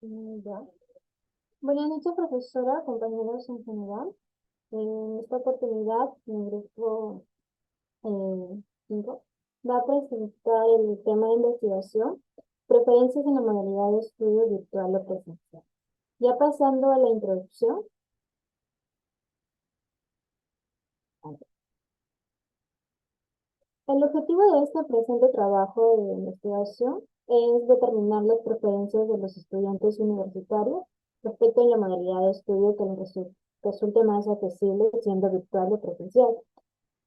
Ya. Buenas noches, profesora, compañeros en general. En esta oportunidad, mi grupo 5 va a presentar el tema de investigación, preferencias en la modalidad de estudio virtual o presencial. Ya pasando a la introducción, el objetivo de este presente trabajo de investigación es determinar las preferencias de los estudiantes universitarios respecto a la modalidad de estudio que les resulte más accesible, siendo virtual o presencial.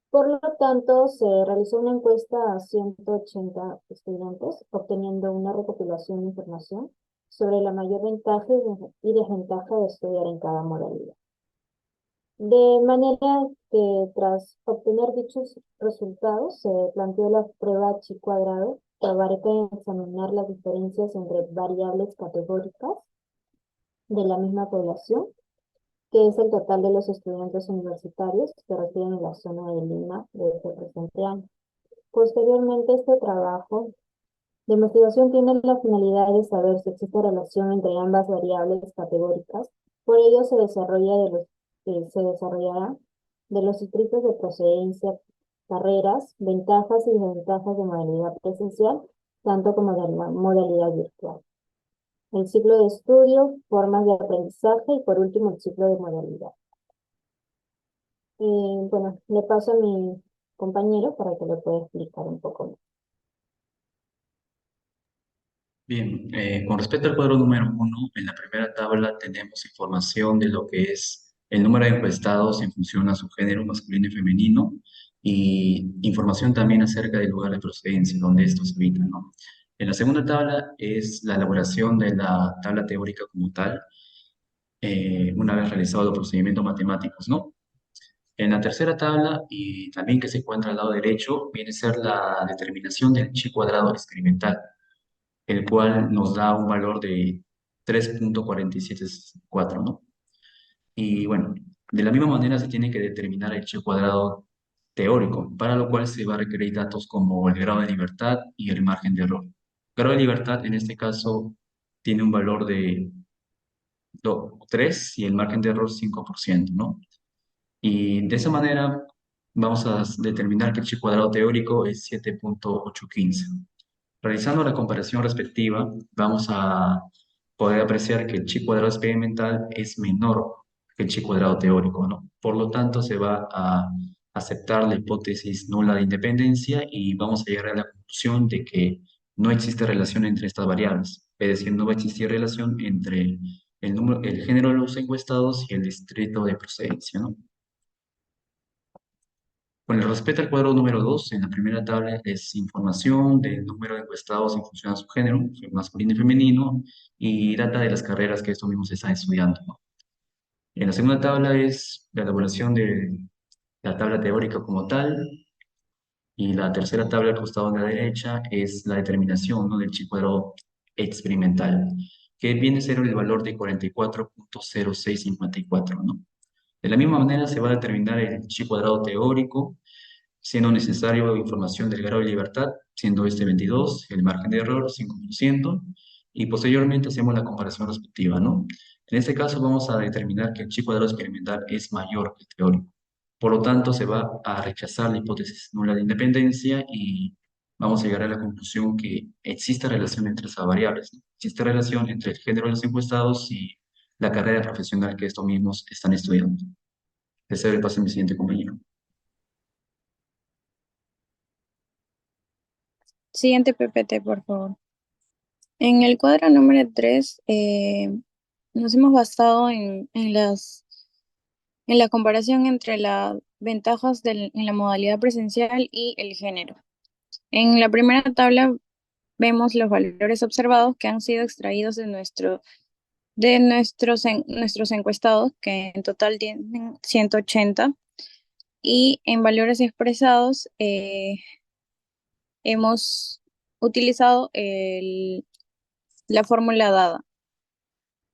Por lo tanto, se realizó una encuesta a 180 estudiantes, obteniendo una recopilación de información sobre la mayor ventaja y desventaja de estudiar en cada modalidad. De manera que tras obtener dichos resultados, se planteó la prueba chi cuadrado, que abarca examinar las diferencias entre variables categóricas de la misma población, que es el total de los estudiantes universitarios que residen en la zona de Lima de este presente año. Posteriormente, este trabajo de investigación tiene la finalidad de saber si existe relación entre ambas variables categóricas. Por ello, se desarrollará de los distritos de procedencia, carreras, ventajas y desventajas de modalidad presencial, tanto como de la modalidad virtual. El ciclo de estudio, formas de aprendizaje y por último el ciclo de modalidad. Bueno, le paso a mi compañero para que le pueda explicar un poco más. Bien, con respecto al cuadro número uno, en la primera tabla tenemos información de lo que es el número de encuestados en función a su género masculino y femenino, y información también acerca del lugar de procedencia donde estos habitan, ¿no? En la segunda tabla es la elaboración de la tabla teórica como tal, una vez realizados los procedimientos matemáticos, ¿no? En la tercera tabla, y también que se encuentra al lado derecho, viene a ser la determinación del chi cuadrado experimental, el cual nos da un valor de 3,4764, ¿no? Y bueno, de la misma manera se tiene que determinar el chi cuadrado teórico, para lo cual se va a requerir datos como el grado de libertad y el margen de error. El grado de libertad en este caso tiene un valor de 3 y el margen de error 5%, ¿no? Y de esa manera vamos a determinar que el chi cuadrado teórico es 7,815. Realizando la comparación respectiva, vamos a poder apreciar que el chi cuadrado experimental es menor que el chi cuadrado teórico, ¿no? Por lo tanto, se va a aceptar la hipótesis nula de independencia y vamos a llegar a la conclusión de que no existe relación entre estas variables, es decir, no va a existir relación entre el género de los encuestados y el distrito de procedencia, ¿no? Con el respecto al cuadro número 2, en la primera tabla es información del número de encuestados en función a su género, masculino y femenino, y data de las carreras que estos mismos están estudiando, ¿no? En la segunda tabla es la elaboración de la tabla teórica como tal, y la tercera tabla al costado de la derecha es la determinación, ¿no?, del chi cuadrado experimental, que viene a ser el valor de 44,0654, ¿no? De la misma manera se va a determinar el chi cuadrado teórico, siendo necesario información del grado de libertad, siendo este 22, el margen de error 5%, y posteriormente hacemos la comparación respectiva, ¿no? En este caso vamos a determinar que el chi cuadrado experimental es mayor que el teórico. Por lo tanto, se va a rechazar la hipótesis nula de independencia y vamos a llegar a la conclusión que existe relación entre esas variables, ¿no? Existe relación entre el género de los encuestados y la carrera profesional que estos mismos están estudiando. Deseo el paso a mi siguiente compañero. Siguiente PPT, por favor. En el cuadro número 3 nos hemos basado en la comparación entre las ventajas en la modalidad presencial y el género. En la primera tabla vemos los valores observados que han sido extraídos de nuestros encuestados, que en total tienen 180, y en valores expresados hemos utilizado la fórmula dada.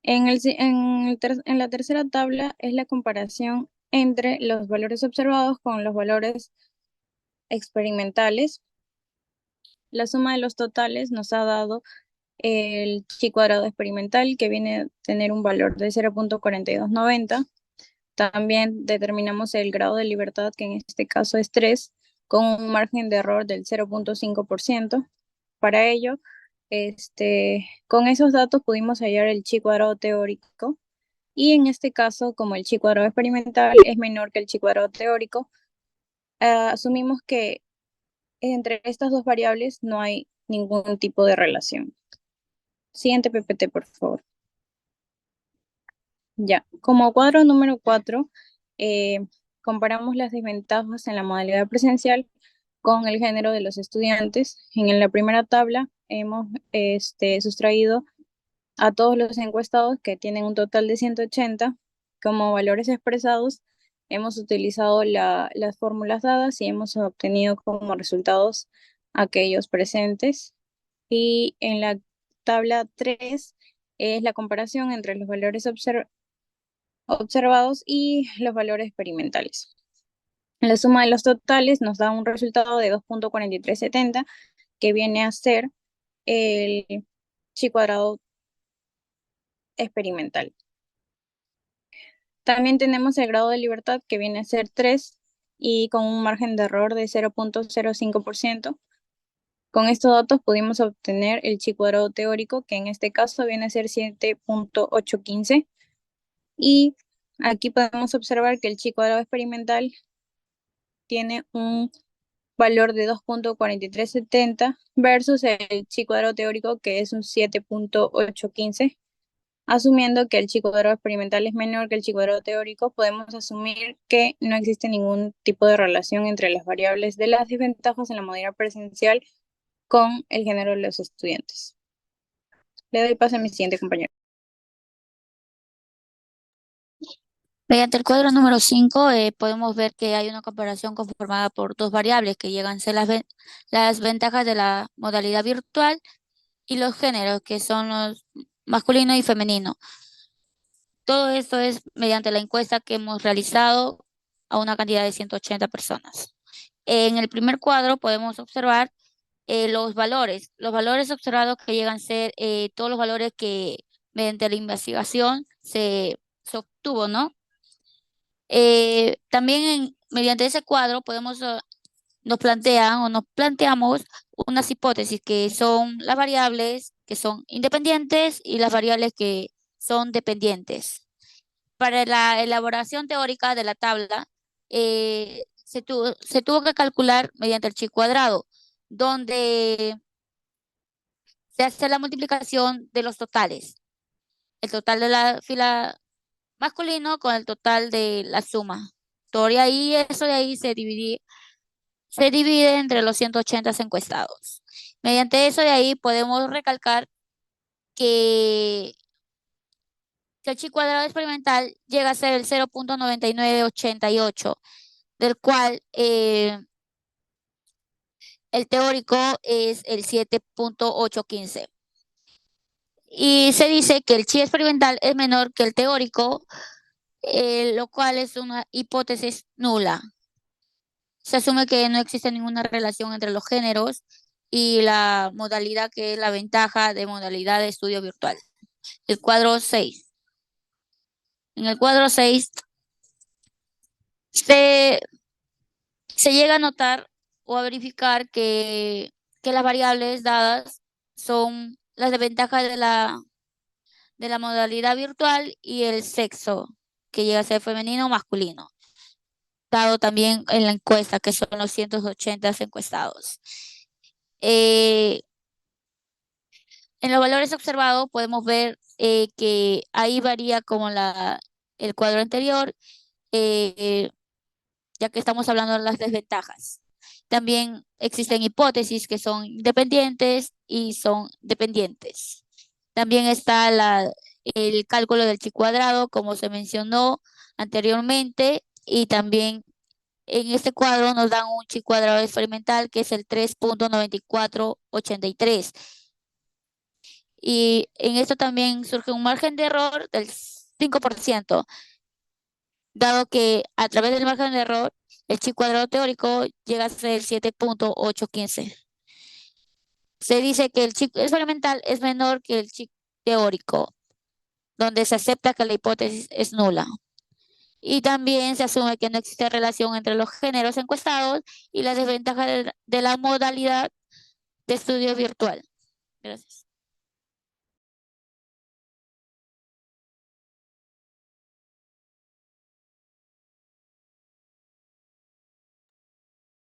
En la tercera tabla es la comparación entre los valores observados con los valores experimentales. La suma de los totales nos ha dado el chi cuadrado experimental, que viene a tener un valor de 0.4290. También determinamos el grado de libertad, que en este caso es 3, con un margen de error del 0.5%. Para ello, con esos datos pudimos hallar el chi cuadrado teórico, y en este caso, como el chi cuadrado experimental es menor que el chi cuadrado teórico, asumimos que entre estas dos variables no hay ningún tipo de relación. Siguiente PPT, por favor. Ya, como cuadro número 4, comparamos las desventajas en la modalidad presencial con el género de los estudiantes. En la primera tabla hemos sustraído a todos los encuestados, que tienen un total de 180. Como valores expresados, hemos utilizado las fórmulas dadas y hemos obtenido como resultados aquellos presentes. Y en la tabla 3 es la comparación entre los valores observados y los valores experimentales. La suma de los totales nos da un resultado de 2.4370, que viene a ser el chi cuadrado experimental. También tenemos el grado de libertad, que viene a ser 3 y con un margen de error de 0.05%. Con estos datos pudimos obtener el chi cuadrado teórico, que en este caso viene a ser 7.815. Y aquí podemos observar que el chi cuadrado experimental tiene un valor de 2.4370 versus el chi cuadrado teórico, que es un 7.815. Asumiendo que el chi cuadrado experimental es menor que el chi cuadrado teórico, podemos asumir que no existe ningún tipo de relación entre las variables de las desventajas en la modalidad presencial con el género de los estudiantes. Le doy paso a mi siguiente compañero. Mediante el cuadro número 5 podemos ver que hay una comparación conformada por dos variables que llegan a ser las ventajas de la modalidad virtual y los géneros, que son los masculino y femenino. Todo esto es mediante la encuesta que hemos realizado a una cantidad de 180 personas. En el primer cuadro podemos observar los valores observados, que llegan a ser todos los valores que mediante la investigación se obtuvo, ¿no? También mediante ese cuadro nos planteamos unas hipótesis, que son las variables que son independientes y las variables que son dependientes. Para la elaboración teórica de la tabla, se tuvo que calcular mediante el chi cuadrado, donde se hace la multiplicación de los totales. El total de la fila masculino con el total de la suma. Todo de ahí, eso de ahí se divide entre los 180 encuestados. Mediante eso de ahí podemos recalcar que, que el chi cuadrado experimental llega a ser el 0.9988, del cual el teórico es el 7.815. Y se dice que el chi experimental es menor que el teórico, lo cual es una hipótesis nula. Se asume que no existe ninguna relación entre los géneros y la modalidad, que es la ventaja de modalidad de estudio virtual. El cuadro 6. En el cuadro 6 se, se llega a notar o a verificar que las variables dadas son las desventajas de la modalidad virtual y el sexo, que llega a ser femenino o masculino, dado también en la encuesta, que son los 180 encuestados. En los valores observados podemos ver que ahí varía como el cuadro anterior, eh, ya que estamos hablando de las desventajas. También existen hipótesis que son independientes y son dependientes. También está el cálculo del chi cuadrado, como se mencionó anteriormente, y también en este cuadro nos dan un chi cuadrado experimental, que es el 3.9483. Y en esto también surge un margen de error del 5%, dado que a través del margen de error el chi cuadrado teórico llega a ser 7.815. se dice que el chi experimental es menor que el chi teórico, donde se acepta que la hipótesis es nula. Y también se asume que no existe relación entre los géneros encuestados y las desventajas de la modalidad de estudio virtual. Gracias.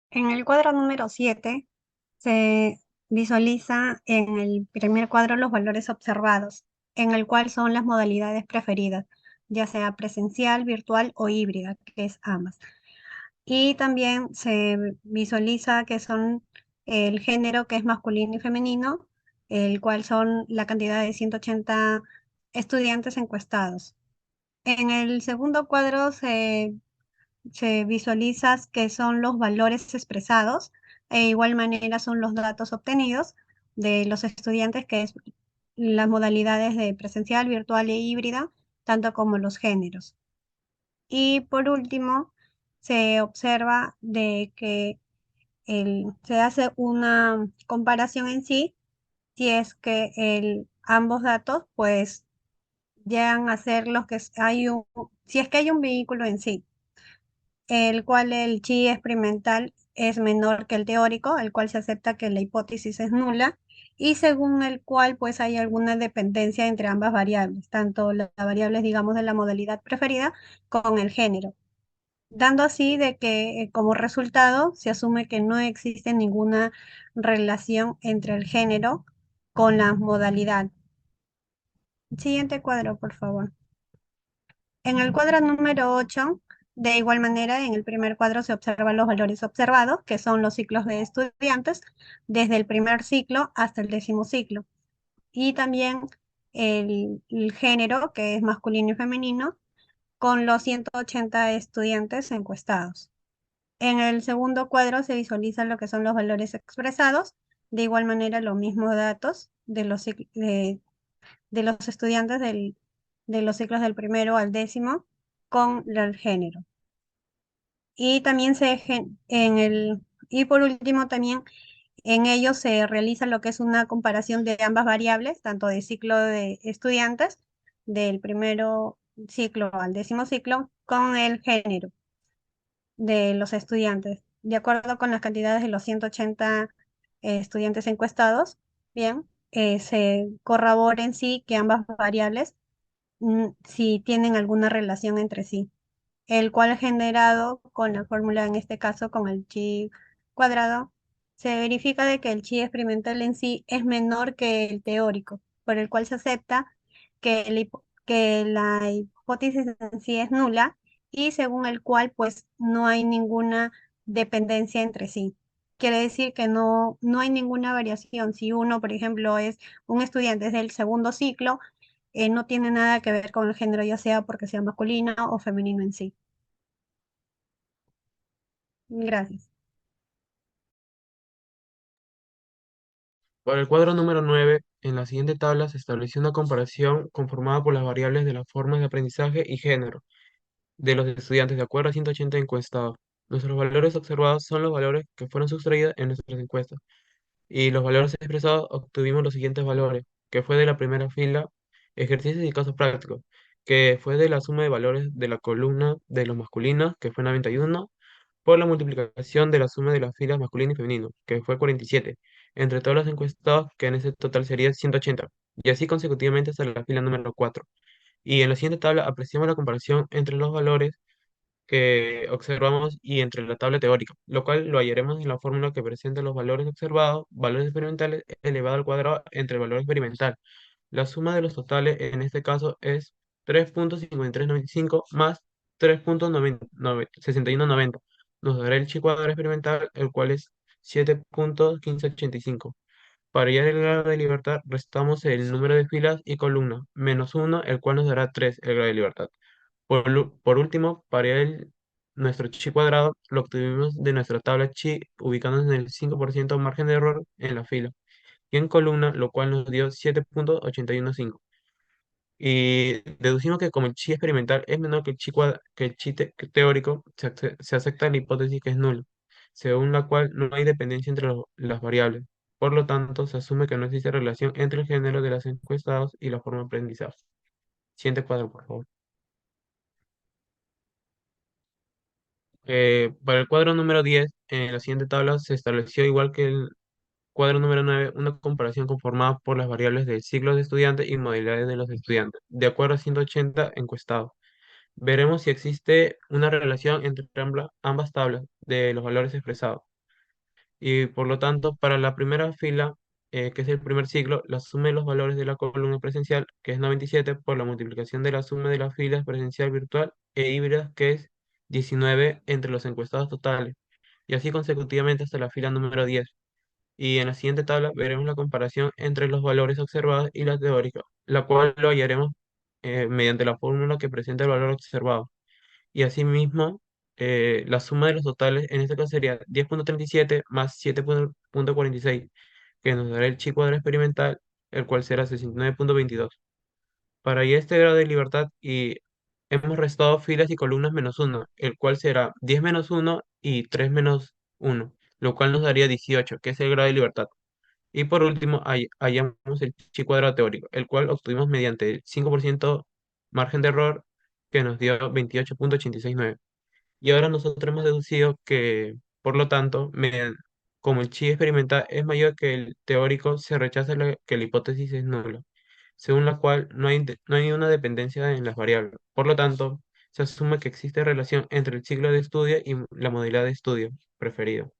En el cuadro número 7 se visualiza en el primer cuadro los valores observados, en el cual son las modalidades preferidas, ya sea presencial, virtual o híbrida, que es ambas. Y también se visualiza que son el género que es masculino y femenino, el cual son la cantidad de 180 estudiantes encuestados. En el segundo cuadro se visualiza que son los valores expresados, e igual manera son los datos obtenidos de los estudiantes, que es las modalidades de presencial, virtual e híbrida, tanto como los géneros. Y por último, se observa de que se hace una comparación en sí, si es que ambos datos pues llegan a ser los que si es que hay un vehículo en sí, el cual el chi experimental es menor que el teórico, el cual se acepta que la hipótesis es nula, y según el cual pues hay alguna dependencia entre ambas variables, tanto las variables, digamos, de la modalidad preferida con el género, dando así de que como resultado se asume que no existe ninguna relación entre el género con la modalidad. Siguiente cuadro, por favor. En el cuadro número 8, de igual manera, en el primer cuadro se observan los valores observados, que son los ciclos de estudiantes, desde el primer ciclo hasta el 10º ciclo. Y también el género, que es masculino y femenino, con los 180 estudiantes encuestados. En el segundo cuadro se visualizan lo que son los valores expresados, de igual manera los mismos datos de los estudiantes de los ciclos del primero al 10º con el género. Y también y por último también en ellos se realiza lo que es una comparación de ambas variables, tanto de ciclo de estudiantes, del primero ciclo al 10º ciclo, con el género de los estudiantes, de acuerdo con las cantidades de los 180 estudiantes encuestados. Bien, se corrobora en sí que ambas variables si tienen alguna relación entre sí, el cual generado con la fórmula, en este caso con el chi cuadrado, se verifica de que el chi experimental en sí es menor que el teórico, por el cual se acepta que la hipótesis en sí es nula, y según el cual pues no hay ninguna dependencia entre sí. Quiere decir que no hay ninguna variación. Si uno, por ejemplo, es un estudiante desde el segundo ciclo, no tiene nada que ver con el género, ya sea porque sea masculino o femenino en sí. Gracias. Para el cuadro número 9, en la siguiente tabla se estableció una comparación conformada por las variables de las formas de aprendizaje y género de los estudiantes de acuerdo a 180 encuestados. Nuestros valores observados son los valores que fueron sustraídos en nuestras encuestas. Y los valores expresados obtuvimos los siguientes valores, que fue de la primera fila, ejercicios y casos prácticos, que fue de la suma de valores de la columna de los masculinos, que fue 91, por la multiplicación de la suma de las filas masculino y femenino, que fue 47, entre todos los encuestados, que en ese total sería 180, y así consecutivamente hasta la fila número 4. Y en la siguiente tabla apreciamos la comparación entre los valores que observamos y entre la tabla teórica, lo cual lo hallaremos en la fórmula que presenta los valores observados, valores experimentales elevado al cuadrado entre el valor experimental. La suma de los totales en este caso es 3.5395 más 3.6190. Nos dará el chi cuadrado experimental, el cual es 7.1585. Para hallar el grado de libertad, restamos el número de filas y columnas, menos 1, el cual nos dará 3, el grado de libertad. Por último, para nuestro chi cuadrado lo obtuvimos de nuestra tabla chi, ubicándonos en el 5% margen de error en la fila y en columna, lo cual nos dio 7.815. Y deducimos que como el chi experimental es menor que el chi teórico, se acepta la hipótesis que es nula, según la cual no hay dependencia entre las variables. Por lo tanto, se asume que no existe relación entre el género de los encuestados y la forma de aprendizaje. Siguiente cuadro, por favor. Para el cuadro número 10, en la siguiente tabla se estableció, igual que el cuadro número 9, una comparación conformada por las variables del ciclo de estudiante y modalidades de los estudiantes, de acuerdo a 180 encuestados. Veremos si existe una relación entre ambas tablas de los valores expresados. Y por lo tanto, para la primera fila, que es el primer ciclo, la suma de los valores de la columna presencial, que es 97, por la multiplicación de la suma de las filas presencial, virtual e híbrida, que es 19 entre los encuestados totales, y así consecutivamente hasta la fila número 10. Y en la siguiente tabla veremos la comparación entre los valores observados y la teórica, la cual lo hallaremos mediante la fórmula que presenta el valor observado. Y asimismo, la suma de los totales en este caso sería 10,37 más 7,46, que nos dará el chi cuadrado experimental, el cual será 69,22. Para hallar este grado de libertad y hemos restado filas y columnas menos 1, el cual será 10 menos 1 y 3 menos 1, lo cual nos daría 18, que es el grado de libertad. Y por último, hallamos el chi cuadrado teórico, el cual obtuvimos mediante el 5% margen de error, que nos dio 28,869. Y ahora nosotros hemos deducido que, por lo tanto, como el chi experimental es mayor que el teórico, se rechaza que la hipótesis es nula, según la cual no hay una dependencia en las variables. Por lo tanto, se asume que existe relación entre el ciclo de estudio y la modalidad de estudio preferido.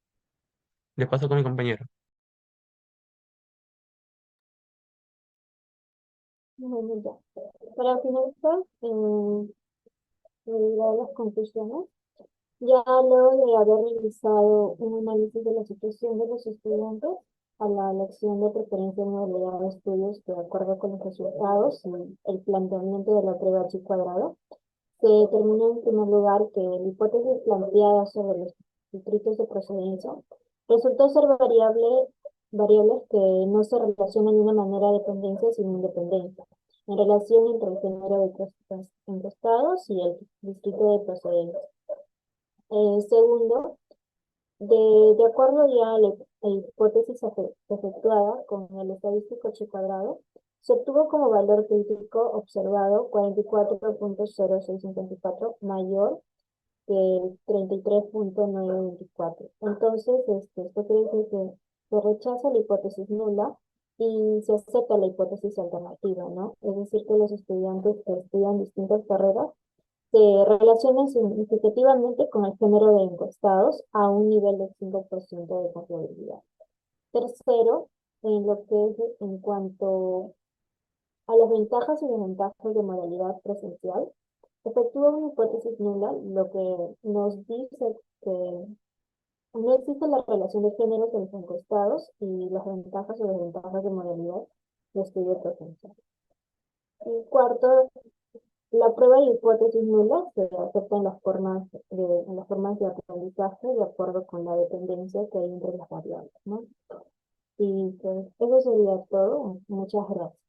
Le paso con mi compañero. Bueno, ya. Para finalizar, dar las conclusiones. Ya luego de haber realizado un análisis de la situación de los estudiantes a la elección de preferencia en modalidad de estudios de acuerdo con los resultados y el planteamiento de la prueba chi cuadrado, se determina en primer lugar que la hipótesis planteada sobre los distritos de procedencia resultó ser variables que no se relacionan de una manera de dependencia sino independencia, en relación entre el género de encuestados y el distrito de procedencia. Segundo, de acuerdo ya a la hipótesis efectuada con el estadístico chi cuadrado, se obtuvo como valor crítico observado 44,0654 mayor que 33,924. Entonces, esto quiere decir que se rechaza la hipótesis nula y se acepta la hipótesis alternativa, ¿no? Es decir, que los estudiantes que estudian distintas carreras se relacionan significativamente con el género de encuestados a un nivel de 5% de confiabilidad. Tercero, en lo que es en cuanto a las ventajas y desventajas de modalidad presencial, efectúa una hipótesis nula, lo que nos dice que no existe la relación de géneros de los encuestados y las ventajas o desventajas de modalidad de estudio presencial. Y cuarto, la prueba de hipótesis nula se acepta en las formas de aprendizaje de acuerdo con la dependencia que hay entre las variables, ¿no? Y pues eso sería todo. Muchas gracias.